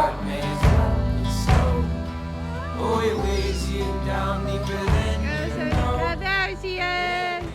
heart made of stone. Oh, it weighs you down deeper than you know. There she is.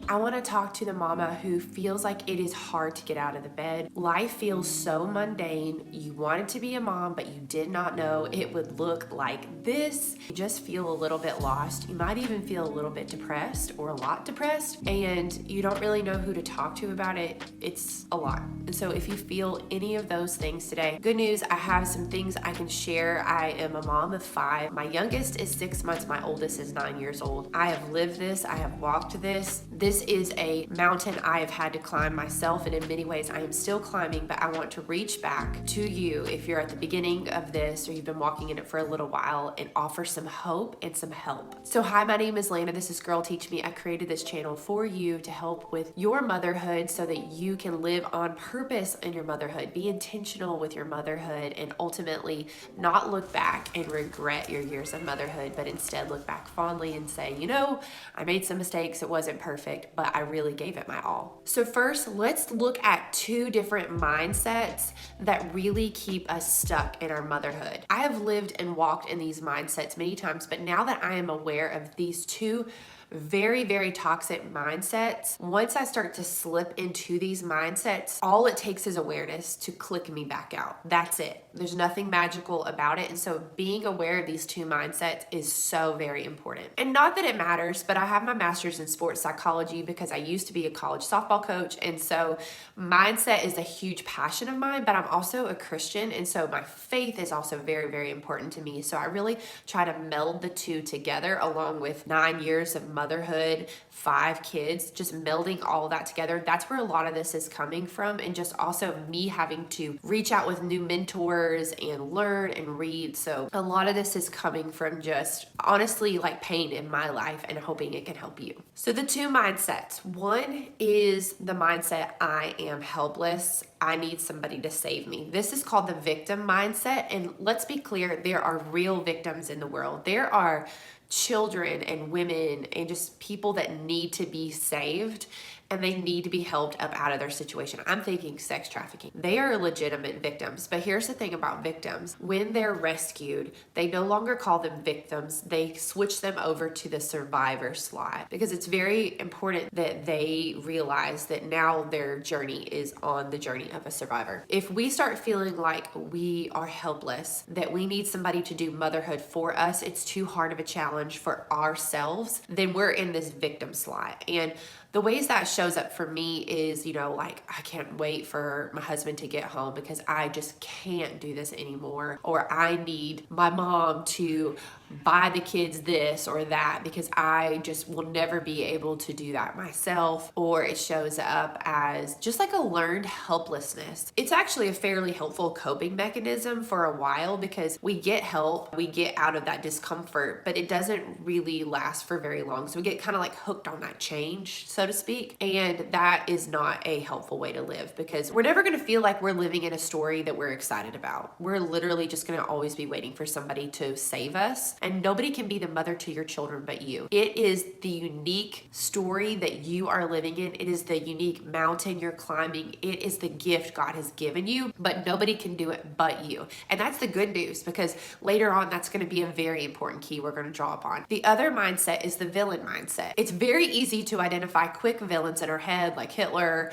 I want to talk to the mama who feels like it is hard to get out of the bed. Life feels so mundane. You wanted to be a mom, but you did not know it would look like this. You just feel a little bit lost. You might even feel a little bit depressed or a lot depressed, and you don't really know who to talk to about it. It's a lot. And so if you feel any of those things today, good news, I have some things I can share. I am a mom of 5. My youngest is 6 months. My oldest is 9 years old. I have lived this. I have walked this. This is a mountain I have had to climb myself, and in many ways I am still climbing, but I want to reach back to you if you're at the beginning of this or you've been walking in it for a little while and offer some hope and some help. So hi, my name is Lana. This is Girl Teach Me. I created this channel for you to help with your motherhood so that you can live on purpose in your motherhood, be intentional with your motherhood, and ultimately not look back and regret your years of motherhood, but instead look back fondly and say, you know, I made some mistakes. It wasn't perfect, but I really gave it my all. So first, let's look at 2 different mindsets that really keep us stuck in our motherhood. I have lived and walked in these mindsets many times, but now that I am aware of these 2 very, very toxic mindsets, once I start to slip into these mindsets, all it takes is awareness to click me back out. That's it. There's nothing magical about it. And so being aware of these 2 mindsets is so very important. And not that it matters, but I have my master's in sports psychology because I used to be a college softball coach. And so mindset is a huge passion of mine, but I'm also a Christian. And so my faith is also very, very important to me. So I really try to meld the 2 together, along with 9 years of motherhood, 5 kids, just melding all of that together. That's where a lot of this is coming from. And just also me having to reach out with new mentors and learn and read. So a lot of this is coming from just honestly like pain in my life and hoping it can help you. So the 2 mindsets. One is the mindset, I am helpless. I need somebody to save me. This is called the victim mindset. And let's be clear, there are real victims in the world. There are children and women and just people that need to be saved, and they need to be helped up out of their situation. I'm thinking sex trafficking. They are legitimate victims, but here's the thing about victims. When they're rescued, they no longer call them victims. They switch them over to the survivor slot because it's very important that they realize that now their journey is on the journey of a survivor. If we start feeling like we are helpless, that we need somebody to do motherhood for us, it's too hard of a challenge for ourselves, then we're in this victim slot. And the ways that shows up for me is, you know, like I can't wait for my husband to get home because I just can't do this anymore. Or I need my mom to buy the kids this or that because I just will never be able to do that myself. Or it shows up as just like a learned helplessness. It's actually a fairly helpful coping mechanism for a while because we get help, we get out of that discomfort, but it doesn't really last for very long. So we get kind of like hooked on that change, so to speak. And that is not a helpful way to live because we're never going to feel like we're living in a story that we're excited about. We're literally just going to always be waiting for somebody to save us. And nobody can be the mother to your children but you. It is the unique story that you are living in. It is the unique mountain you're climbing. It is the gift God has given you, but nobody can do it but you. And that's the good news because later on, that's going to be a very important key we're going to draw upon. The other mindset is the villain mindset. It's very easy to identify quick villains in our head like Hitler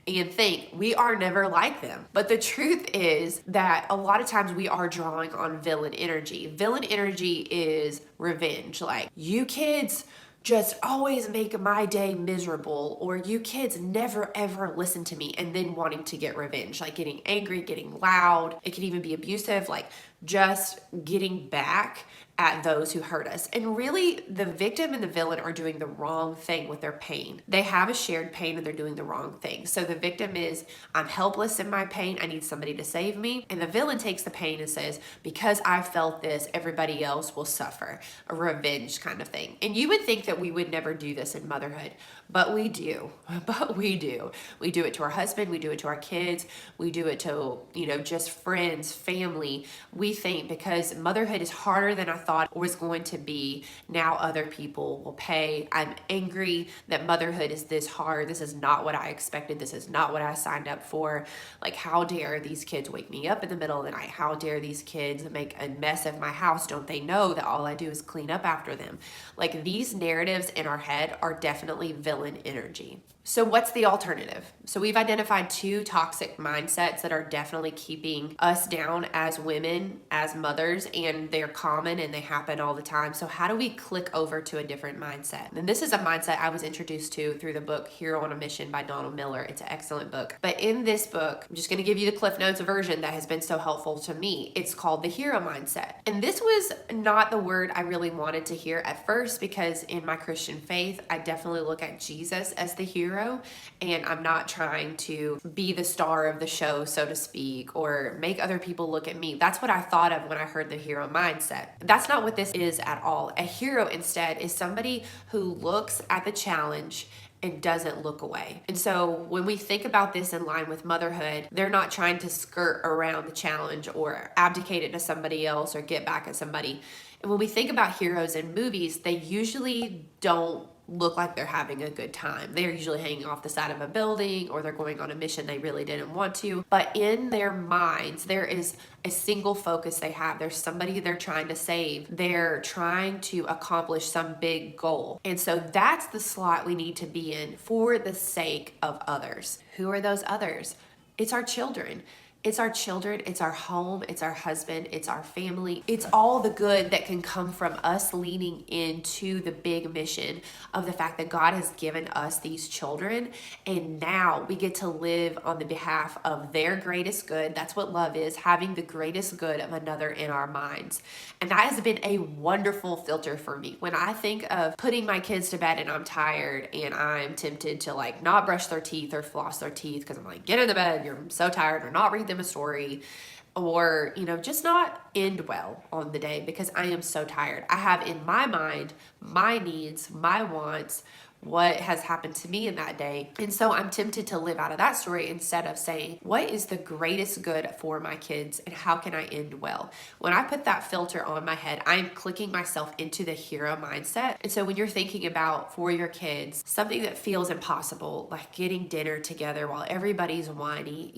and think we are never like them. But the truth is that a lot of times we are drawing on villain energy. Villain energy is revenge. Like, you kids just always make my day miserable, or you kids never ever listen to me, and then wanting to get revenge, like getting angry, getting loud. It can even be abusive, like just getting back at those who hurt us. And really, the victim and the villain are doing the wrong thing with their pain. They have a shared pain and they're doing the wrong thing. So the victim is, I'm helpless in my pain, I need somebody to save me. And the villain takes the pain and says, because I felt this, everybody else will suffer. A revenge kind of thing. And you would think that we would never do this in motherhood, but we do. But we do. We do it to our husband, we do it to our kids, we do it to, just friends, family. We think because motherhood is harder than I thought it was going to be, now other people will pay. I'm angry that motherhood is this hard. This is not what I expected. This is not what I signed up for. Like, how dare these kids wake me up in the middle of the night? How dare these kids make a mess of my house? Don't they know that all I do is clean up after them? Like, these narratives in our head are definitely villain energy. So what's the alternative? So we've identified 2 toxic mindsets that are definitely keeping us down as women, as mothers, and they're common and they happen all the time. So how do we click over to a different mindset? And this is a mindset I was introduced to through the book Hero on a Mission by Donald Miller. It's an excellent book. But in this book, I'm just going to give you the Cliff Notes version that has been so helpful to me. It's called the hero mindset. And this was not the word I really wanted to hear at first, because in my Christian faith, I definitely look at Jesus as the hero. And I'm not trying to be the star of the show, so to speak, or make other people look at me. That's what I thought of when I heard the hero mindset. That's not what this is at all. A hero instead is somebody who looks at the challenge and doesn't look away. And so when we think about this in line with motherhood, they're not trying to skirt around the challenge or abdicate it to somebody else or get back at somebody. And when we think about heroes in movies, they usually don't look like they're having a good time. They're usually hanging off the side of a building, or they're going on a mission they really didn't want to. But in their minds, there is a single focus they have. There's somebody they're trying to save. They're trying to accomplish some big goal. And so that's the slot we need to be in for the sake of others. Who are those others? It's our children. It's our children, it's our home, it's our husband, it's our family. It's all the good that can come from us leaning into the big mission of the fact that God has given us these children, and now we get to live on the behalf of their greatest good. That's what love is, having the greatest good of another in our minds. And that has been a wonderful filter for me. When I think of putting my kids to bed and I'm tired and I'm tempted to like not brush their teeth or floss their teeth because I'm like, get in the bed, you're so tired, or not read them a story, or just not end well on the day because I am so tired. I have in my mind my needs, my wants, what has happened to me in that day. And so I'm tempted to live out of that story instead of saying, what is the greatest good for my kids and how can I end well? When I put that filter on my head, I'm clicking myself into the hero mindset. And so when you're thinking about for your kids, something that feels impossible, like getting dinner together while everybody's whiny,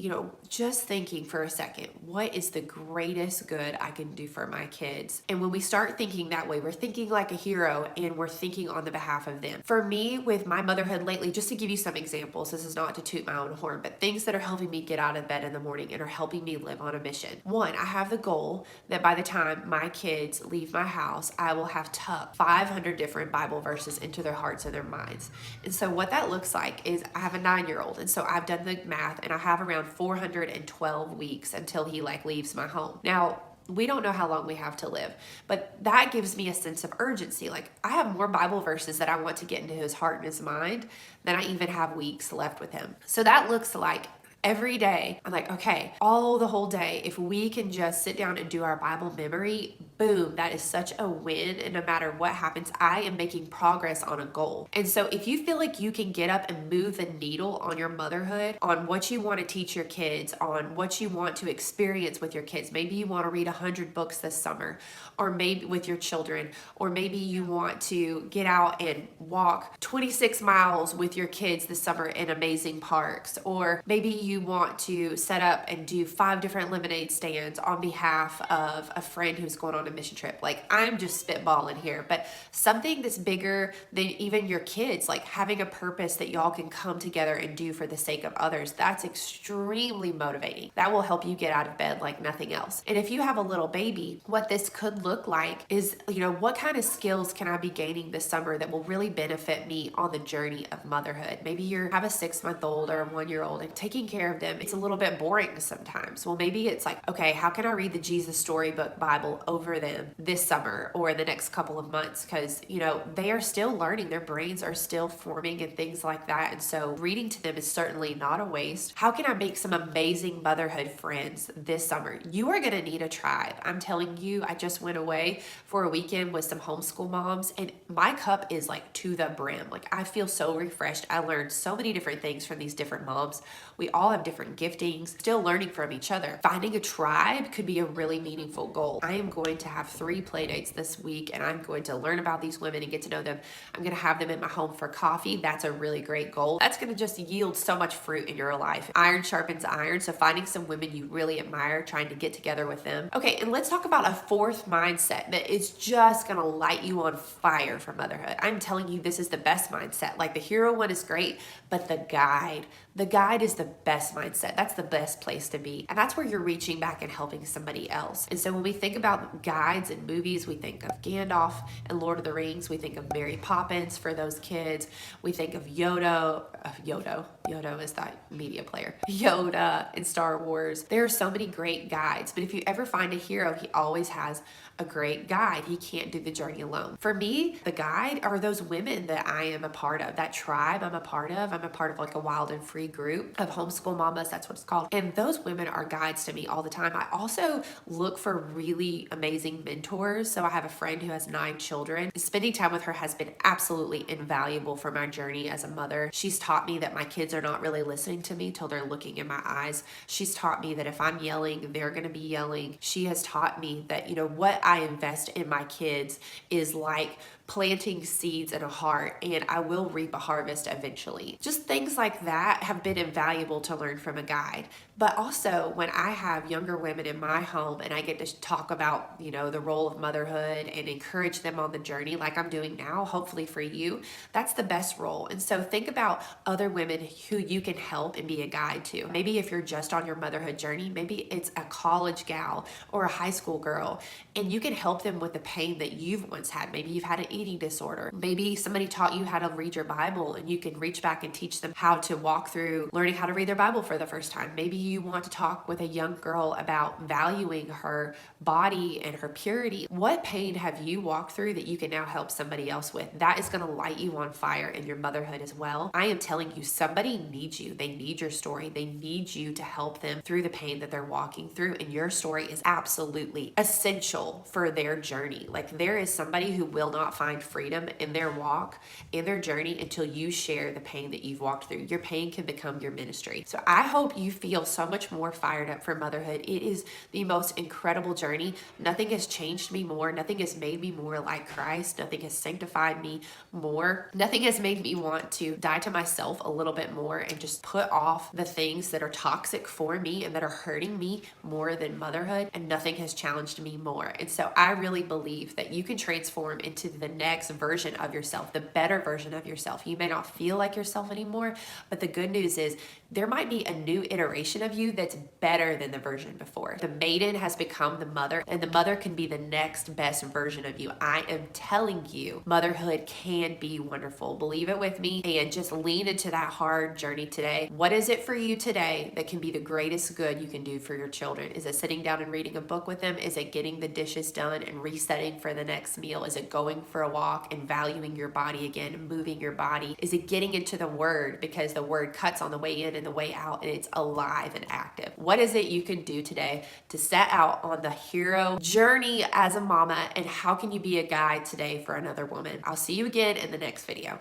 just thinking for a second, what is the greatest good I can do for my kids? And when we start thinking that way, we're thinking like a hero and we're thinking on the behalf of them. For me, with my motherhood lately, just to give you some examples, this is not to toot my own horn, but things that are helping me get out of bed in the morning and are helping me live on a mission. One, I have the goal that by the time my kids leave my house, I will have tucked 500 different Bible verses into their hearts and their minds. And so what that looks like is I have a 9-year-old, and so I've done the math, and I have around 412 weeks until he leaves my home. Now, we don't know how long we have to live, but that gives me a sense of urgency. Like, I have more Bible verses that I want to get into his heart and his mind than I even have weeks left with him. So that looks like every day, I'm like, okay, the whole day, if we can just sit down and do our Bible memory, boom, that is such a win. And no matter what happens, I am making progress on a goal. And so if you feel like you can get up and move the needle on your motherhood, on what you want to teach your kids, on what you want to experience with your kids, maybe you want to read 100 books this summer, or maybe with your children, or maybe you want to get out and walk 26 miles with your kids this summer in amazing parks, or maybe you want to set up and do 5 different lemonade stands on behalf of a friend who's going on a mission trip. Like, I'm just spitballing here, but something that's bigger than even your kids, like having a purpose that y'all can come together and do for the sake of others, that's extremely motivating. That will help you get out of bed like nothing else. And if you have a little baby, what this could look like is, what kind of skills can I be gaining this summer that will really benefit me on the journey of motherhood? Maybe you have a 6-month-old or a 1-year-old, and taking care of them, it's a little bit boring sometimes. Well, maybe it's like, okay, how can I read the Jesus Storybook Bible over for them this summer or the next couple of months, because, you know, they are still learning. Their brains are still forming and things like that. And so reading to them is certainly not a waste. How can I make some amazing motherhood friends this summer? You are going to need a tribe. I'm telling you, I just went away for a weekend with some homeschool moms, and my cup is like to the brim. Like, I feel so refreshed. I learned so many different things from these different moms. We all have different giftings, still learning from each other. Finding a tribe could be a really meaningful goal. I am going to have 3 play dates this week, and I'm going to learn about these women and get to know them. I'm going to have them in my home for coffee. That's a really great goal. That's going to just yield so much fruit in your life. Iron sharpens iron. So finding some women you really admire, trying to get together with them. Okay, and let's talk about a 4th mindset that is just going to light you on fire for motherhood. I'm telling you, this is the best mindset. Like, the hero one is great, but the guide is the best mindset. That's the best place to be. And that's where you're reaching back and helping somebody else. And so when we think about guides and movies, we think of Gandalf and Lord of the Rings. We think of Mary Poppins for those kids. We think of Yoda is that media player. Yoda in Star Wars. There are so many great guides, but if you ever find a hero, he always has a great guide. He can't do the journey alone. For me, the guide are those women that I am a part of, that tribe I'm a part of. I'm a part of like a wild and free group of homeschool mamas. That's what it's called. And those women are guides to me all the time. I also look for really amazing mentors. So I have a friend who has 9 children. Spending time with her has been absolutely invaluable for my journey as a mother. She's taught me that my kids are not really listening to me till they're looking in my eyes. She's taught me that if I'm yelling, they're going to be yelling. She has taught me that, you know, what I invest in my kids is like planting seeds in a heart, and I will reap a harvest eventually. Just things like that have been invaluable to learn from a guide. But also, when I have younger women in my home and I get to talk about, you know, the role of motherhood and encourage them on the journey like I'm doing now, hopefully for you, that's the best role. And so think about other women who you can help and be a guide to. Maybe if you're just on your motherhood journey, maybe it's a college gal or a high school girl, and you can help them with the pain that you've once had. Maybe you've had an eating disorder. Maybe somebody taught you how to read your Bible, and you can reach back and teach them how to walk through learning how to read their Bible for the first time. Maybe you want to talk with a young girl about valuing her body and her purity. What pain have you walked through that you can now help somebody else with? That is going to light you on fire in your motherhood as well. I am telling you, somebody needs you. They need your story. They need you to help them through the pain that they're walking through. And your story is absolutely essential for their journey. Like, there is somebody who will not find freedom in their walk, in their journey, until you share the pain that you've walked through. Your pain can become your ministry. So I hope you feel so much more fired up for motherhood. It is the most incredible journey. Nothing has changed me more. Nothing has made me more like Christ. Nothing has sanctified me more. Nothing has made me want to die to myself a little bit more and just put off the things that are toxic for me and that are hurting me more than motherhood. And nothing has challenged me more. And so I really believe that you can transform into the next version of yourself, the better version of yourself. You may not feel like yourself anymore, but the good news is there might be a new iteration of you that's better than the version before. The maiden has become the mother, and the mother can be the next best version of you. I am telling you, motherhood can be wonderful. Believe it with me, and just lean into that hard journey today. What is it for you today that can be the greatest good you can do for your children? Is it sitting down and reading a book with them? Is it getting the dishes done and resetting for the next meal? Is it going for a walk and valuing your body again and moving your body? Is it getting into the word, because the word cuts on the way in and the way out, and it's alive and active? What is it you can do today to set out on the hero journey as a mama, and how can you be a guide today for another woman? I'll see you again in the next video.